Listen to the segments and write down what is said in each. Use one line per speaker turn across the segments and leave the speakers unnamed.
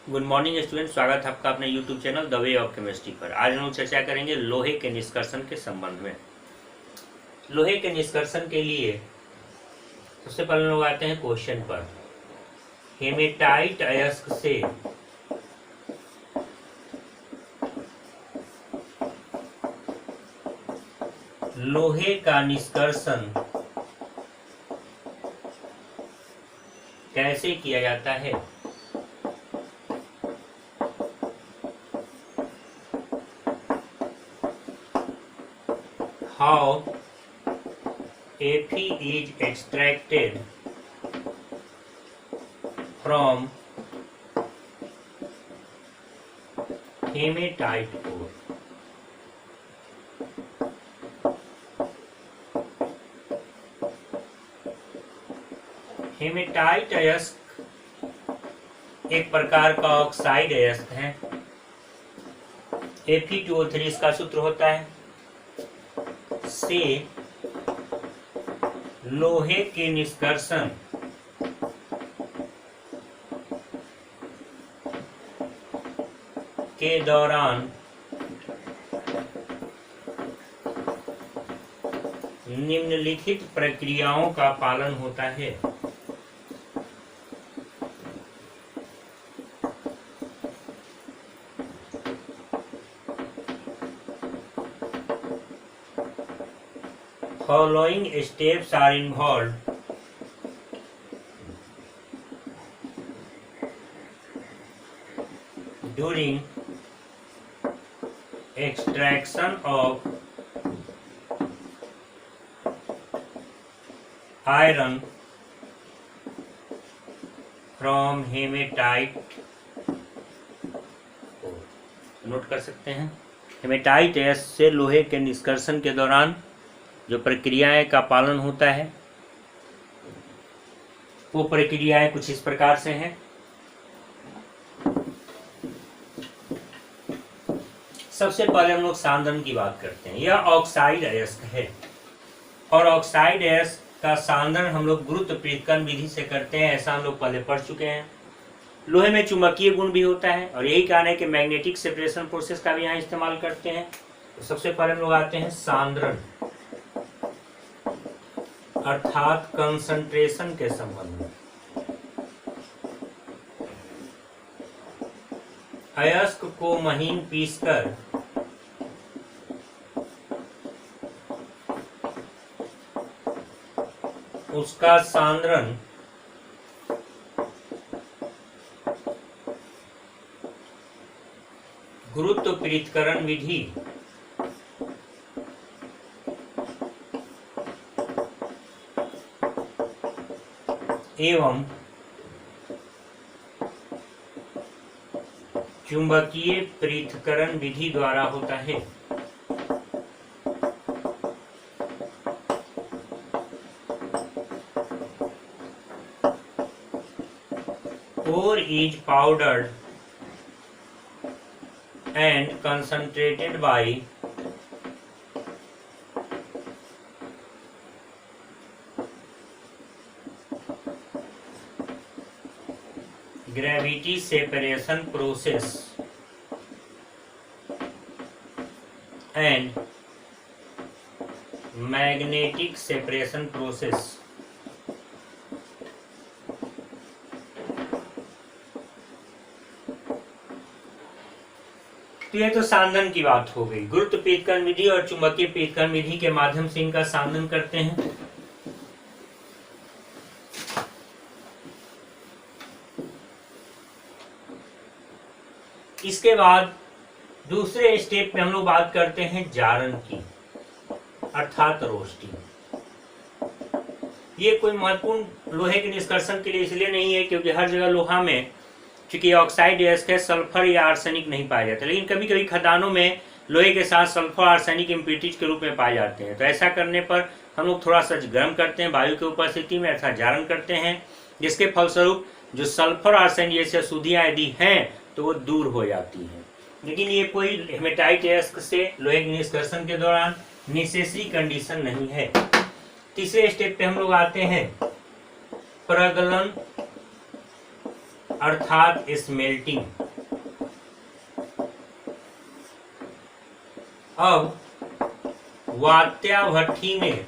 Good morning student, स्वागत है आपका अपने YouTube channel the way of chemistry पर। आज हम लोग चर्चा करेंगे लोहे के निष्कर्षण के संबंध में। लोहे के निष्कर्षण के लिए सबसे पहले लोग आते हैं क्वेश्चन पर। हेमेटाइट अयस्क से लोहे का निष्कर्षण कैसे किया जाता है? How Fe is extracted from hematite ore. Hematite अयस्क एक प्रकार का ऑक्साइड अयस्क है। Fe2O3 इसका सूत्र होता है। से लोहे के निष्कर्षण के दौरान निम्नलिखित प्रक्रियाओं का पालन होता है। Following steps are involved during extraction of iron from hematite ore। Note कर सकते हैं, हेमेटाइट अयस्क से लोहे के निष्कर्षण के दौरान जो प्रक्रियाएं का पालन होता है वो प्रक्रियाएं कुछ इस प्रकार से हैं। सबसे पहले हम लोग सांद्रण की बात करते हैं। यह ऑक्साइड अयस्क है और ऑक्साइड अयस्क का सांद्रण हम लोग गुरुत्व पृथक्करण विधि से करते हैं। ऐसा हम लोग पहले पढ़ चुके हैं। लोहे में चुंबकीय गुण भी होता है और यही कारण है कि मैग्नेटिक सेपरेशन प्रोसेस का भी यहाँ इस्तेमाल करते हैं। तो सबसे पहले हम लोग आते हैं सांद्रण अर्थात कंसंट्रेशन के संबंध में। अयस्क को महीन पीसकर उसका सांद्रण गुरुत्व पृथक्करण विधि एवं चुंबकीय पृथक्करण विधि द्वारा होता है। Ore is powdered and concentrated by gravity separation process and magnetic separation process। तो ये तो सांद्रण की बात हो गई। गुरुत्व पृथक्करण विधि और चुंबकीय पृथक्करण विधि के माध्यम से इनका सांद्रण करते हैं। इसके बाद दूसरे स्टेप में हम लोग बात करते हैं जारण की अर्थात रोस्टिंग। ये कोई महत्वपूर्ण लोहे के निष्कर्षण के लिए इसलिए नहीं है क्योंकि हर जगह लोहा में चूंकि ऑक्साइड अयस्क है, सल्फर या आर्सेनिक नहीं पाया जाता, लेकिन कभी कभी खदानों में लोहे के साथ सल्फर आर्सेनिक इम्प्यूरिटीज के रूप में पाए जाते हैं। तो ऐसा करने पर हम लोग थोड़ा सा गर्म करते हैं वायु की उपस्थिति में, अर्थात जारण करते हैं, जिसके फलस्वरूप जो सल्फर आर्सेनिक जैसे अशुद्धियां यदि हैं तो वो दूर हो जाती हैं। लेकिन ये कोई हेमेटाइट अयस्क से लोहे के निष्कर्षण के दौरान नेसेसरी कंडीशन नहीं है। तीसरे स्टेप पे हम लोग आते हैं प्रगलन अर्थात स्मेल्टिंग। अब वात्या भट्ठी में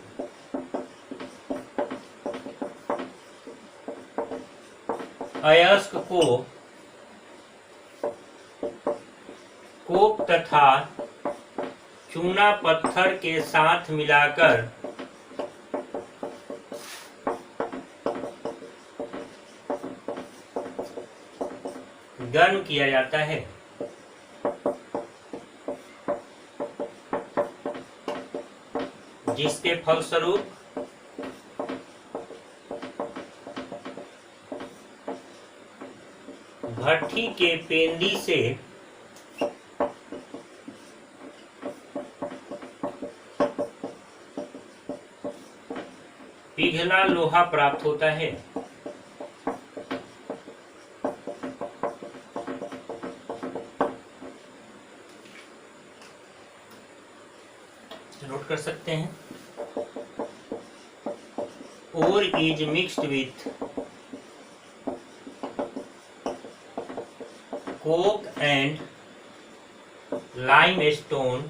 अयस्क को कोक तथा चूना पत्थर के साथ मिलाकर गर्म किया जाता है। जिसके फलस्वरूप भट्ठी के पेंदी से पिघला लोहा प्राप्त होता है। नोट कर सकते हैं। ore is mixed with coke and limestone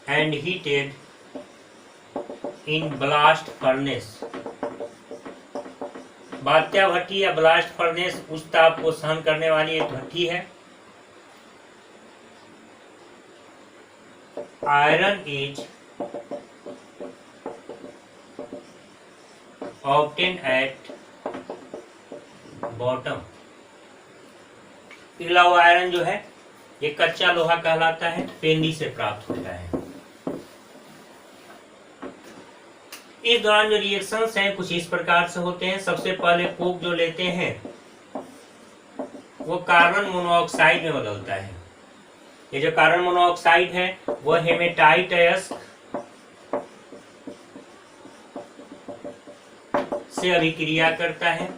and heated in blast furnace। वात्या भट्ठी या ब्लास्ट फर्नेस उच्च ताप को सहन करने वाली एक भट्ठी है। Iron is obtain at bottom. पिघला हुआ आयरन जो है ये कच्चा लोहा कहलाता है, पेंदी से प्राप्त होता है। इस दौरान जो रिएक्शंस हैं कुछ इस प्रकार से होते हैं। सबसे पहले कोक जो लेते हैं वो कार्बन मोनोऑक्साइड में बदलता है। ये जो कार्बन मोनोऑक्साइड है वह हेमेटाइट अयस्क से अभिक्रिया करता है,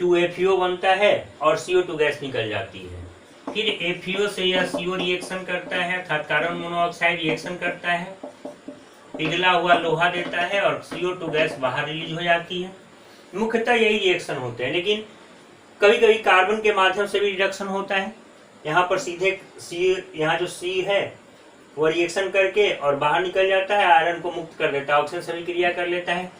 2FeO बनता है और CO2 गैस निकल जाती है। फिर FeO से यह CO रिएक्शन करता है अर्थात कार्बन मोनोऑक्साइड रिएक्शन करता है, पिघला हुआ लोहा देता है और CO2 गैस बाहर रिलीज हो जाती है। मुख्यतः यही रिएक्शन होते हैं, लेकिन कभी कभी कार्बन के माध्यम से भी रिडक्शन होता है। यहाँ पर सीधे यहाँ जो C है वो रिएक्शन करके और बाहर निकल जाता है, आयरन को मुक्त कर देता है, ऑक्सीजन से अभिक्रिया कर लेता है।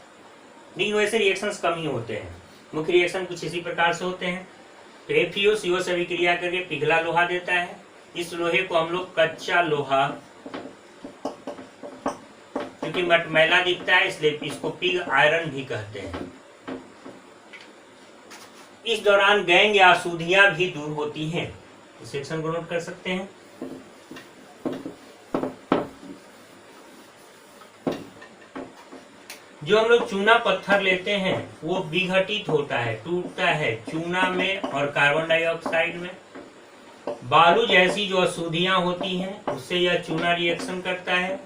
लेकिन वैसे रिएक्शंस कम ही होते हैं। मुख्य रिएक्शन कुछ इसी प्रकार से होते हैं। तो FeO CO से अभिक्रिया करके पिघला लोहा देता है। इस लोहे को हम लोग कच्चा लोहा, क्योंकि मटमैला दिखता है इसलिए इसको पिग आयरन भी कहते हैं। इस दौरान गैंग या अशुद्धियां भी दूर होती हैं। इस सेक्शन को नोट कर सकते हैं। जो हम लोग चूना पत्थर लेते हैं वो विघटित होता है, टूटता है चूना में और कार्बन डाइऑक्साइड में। बालू जैसी जो अशुद्धियां होती हैं उससे यह चूना रिएक्शन करता है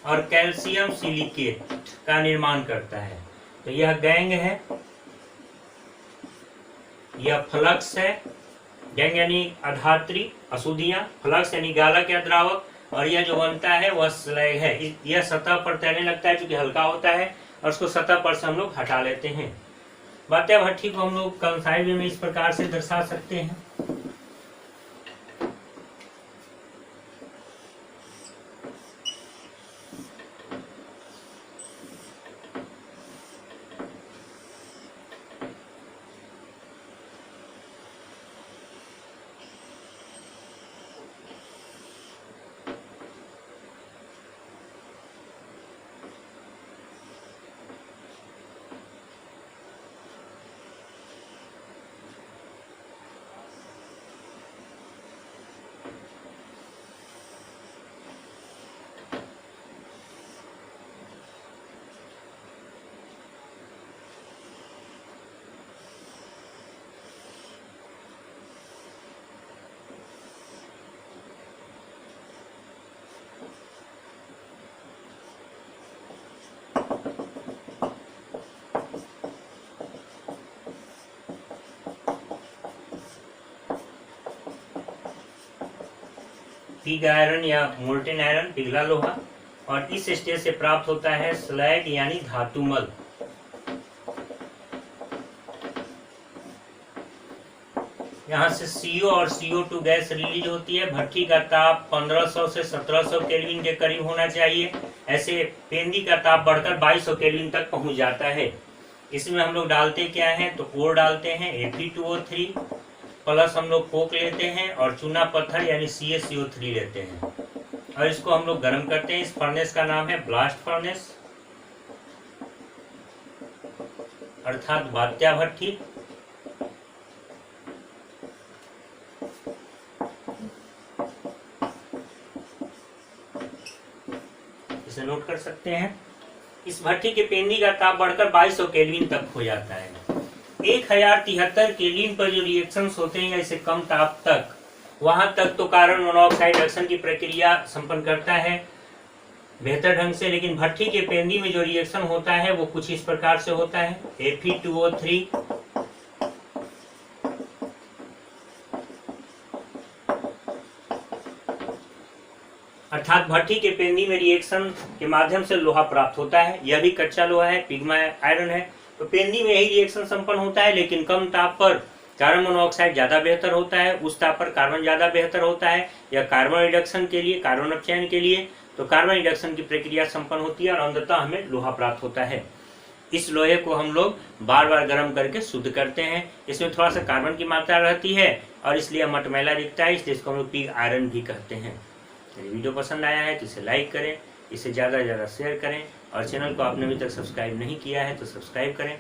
और कैल्शियम सिलिकेट का निर्माण करता है। तो यह गैंग है, यह फ्लक्स है। गैंग यानी अधात्री अशुद्धियां, फ्लक्स यानी गालक या द्रावक, और यह जो बनता है वह स्लैग है। यह सतह पर तैरने लगता है क्योंकि हल्का होता है और उसको सतह पर से हम लोग हटा लेते हैं। वात्या भट्ठी को हम लोग कंसाइड में इस प्रकार से दर्शा सकते हैं। पिग आयरन या मोल्टेन आयरन पिघला लोहा, और इस स्टेज से प्राप्त होता है स्लैग यानी धातुमल। यहाँ से CO और CO2 गैस रिलीज होती है। भट्ठी का ताप 1500 से 1700 केल्विन के करीब होना चाहिए। ऐसे पेंदी का ताप बढ़कर 2200 केल्विन तक पहुंच जाता है। इसमें हम लोग डालते क्या हैं, तो ओर डालते हैं Fe2O3 प्लस हम लोग कोक लेते हैं और चूना पत्थर यानी CaCO3 लेते हैं और इसको हम लोग गर्म करते हैं। इस फर्नेस का नाम है ब्लास्ट फर्नेस अर्थात बात्या भट्ठी। इसे नोट कर सकते हैं। इस भट्ठी के पेंदी का ताप बढ़कर 2200 केल्विन तक हो जाता है। 1073 केल्विन पर जो रिएक्शंस होते हैं या इससे कम ताप तक, वहां तक तो कार्बन मोनोऑक्साइड रिएक्शन की प्रक्रिया संपन्न करता है बेहतर ढंग से। लेकिन भट्ठी के पेंदी में जो रिएक्शन होता है वो कुछ इस प्रकार से होता है। Fe2O3 अर्थात भट्ठी के पेंदी में रिएक्शन के माध्यम से लोहा प्राप्त होता है। यह भी कच्चा लोहा है, पिग्मा आयरन है। तो पेंदी में यही रिएक्शन संपन्न होता है, लेकिन कम ताप पर कार्बन मोनोऑक्साइड ज्यादा बेहतर होता है, उस ताप पर कार्बन ज्यादा बेहतर होता है। या कार्बन रिडक्शन के लिए, कार्बन अपचयन के लिए तो कार्बन रिडक्शन की प्रक्रिया संपन्न होती है और अंततः हमें लोहा प्राप्त होता है। इस लोहे को हम लोग बार बार गर्म करके शुद्ध करते हैं। इसमें थोड़ा सा कार्बन की मात्रा रहती है और इसलिए मटमैला दिखता है, इसलिए इसको हम लोग पिग आयरन भी कहते हैं। यदि वीडियो पसंद आया है तो इसे लाइक करें, इसे ज़्यादा से ज़्यादा शेयर करें और चैनल को आपने अभी तक सब्सक्राइब नहीं किया है तो सब्सक्राइब करें।